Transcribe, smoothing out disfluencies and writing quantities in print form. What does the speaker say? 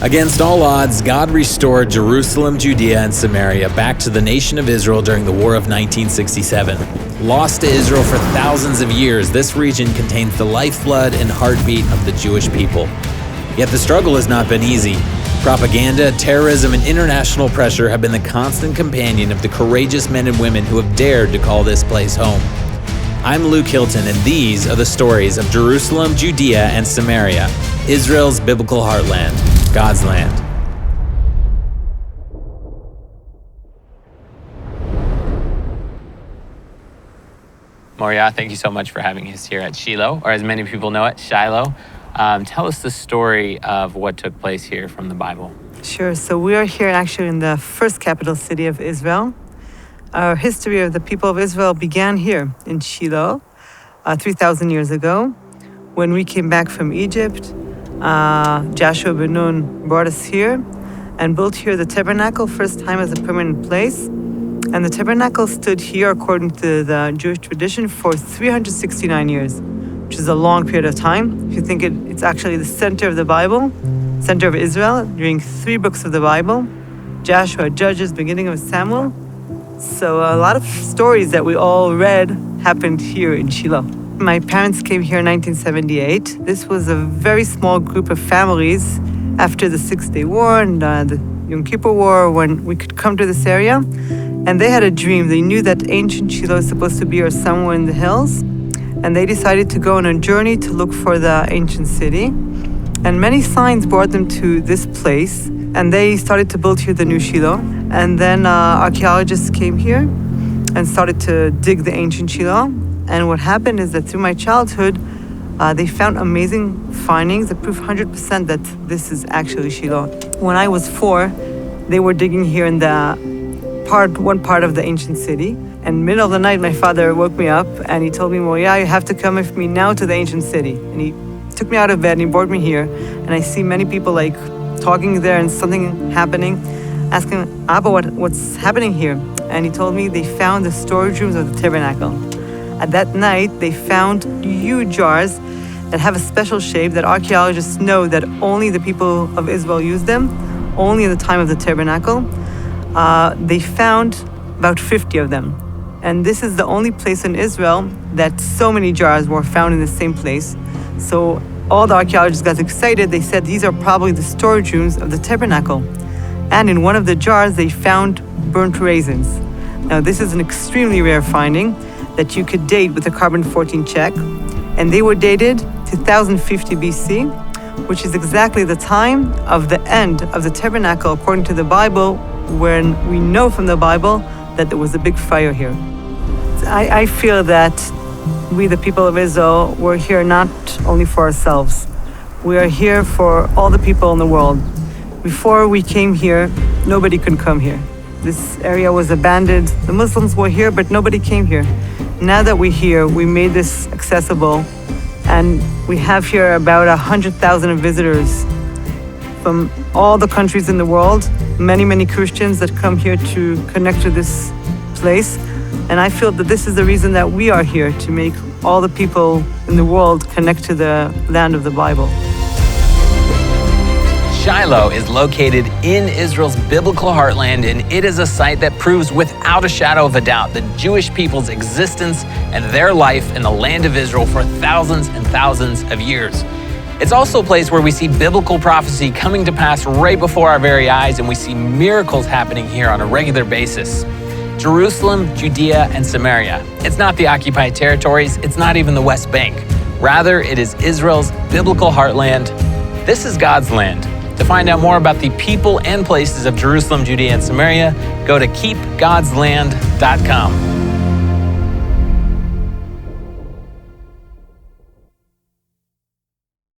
Against all odds, God restored Jerusalem, Judea, and Samaria back to the nation of Israel during the War of 1967. Lost to Israel for thousands of years, this region contains the lifeblood and heartbeat of the Jewish people. Yet the struggle has not been easy. Propaganda, terrorism, and international pressure have been the constant companion of the courageous men and women who have dared to call this place home. I'm Luke Hilton, and these are the stories of Jerusalem, Judea, and Samaria, Israel's biblical heartland, God's land. Moriya, thank you so much for having us here at Shiloh, or as many people know it, Shiloh. Tell us the story of what took place here from the Bible. Sure. So we are here actually in the first capital city of Israel. Our history of the people of Israel began here in Shiloh 3,000 years ago. When we came back from Egypt, Joshua ben Nun brought us here and built here the tabernacle, first time as a permanent place. And the tabernacle stood here, according to the Jewish tradition, for 369 years, which is a long period of time. If you think it's actually the center of the Bible, center of Israel, during 3 books of the Bible, Joshua, Judges, beginning of Samuel. So a lot of stories that we all read happened here in Shiloh. My parents came here in 1978. This was a very small group of families after the Six-Day War and the Yom Kippur War, when we could come to this area. And they had a dream. They knew that ancient Shiloh is supposed to be here somewhere in the hills. And they decided to go on a journey to look for the ancient city. And many signs brought them to this place. And they started to build here the new Shiloh. And then archaeologists came here and started to dig the ancient Shiloh. And what happened is that through my childhood, they found amazing findings that prove 100% that this is actually Shiloh. When I was 4, they were digging here in one part of the ancient city. And middle of the night, my father woke me up and he told me, Moriya, you have to come with me now to the ancient city. And he took me out of bed and he brought me here. And I see many people talking there and something happening, asking, Abba, what's happening here? And he told me they found the storage rooms of the tabernacle. At that night, they found huge jars that have a special shape that archaeologists know that only the people of Israel used them, only in the time of the tabernacle. They found about 50 of them. And this is the only place in Israel that so many jars were found in the same place. So all the archaeologists got excited. They said these are probably the storage rooms of the tabernacle. And in one of the jars, they found burnt raisins. Now, this is an extremely rare finding that you could date with a carbon-14 check. And they were dated to 1050 BC, which is exactly the time of the end of the tabernacle, according to the Bible, when we know from the Bible that there was a big fire here. I feel that we, the people of Israel, we're here not only for ourselves. We are here for all the people in the world. Before we came here, nobody could come here. This area was abandoned. The Muslims were here, but nobody came here. Now that we're here, we made this accessible, and we have here about 100,000 visitors from all the countries in the world, many Christians that come here to connect to this place. And I feel that this is the reason that we are here, to make all the people in the world connect to the land of the Bible. Shiloh is located in Israel's biblical heartland, and it is a site that proves without a shadow of a doubt the Jewish people's existence and their life in the land of Israel for thousands and thousands of years. It's also a place where we see biblical prophecy coming to pass right before our very eyes, and we see miracles happening here on a regular basis. Jerusalem, Judea, and Samaria. It's not the occupied territories, it's not even the West Bank. Rather, it is Israel's biblical heartland. This is God's land. To find out more about the people and places of Jerusalem, Judea, and Samaria, go to keepgodsland.com.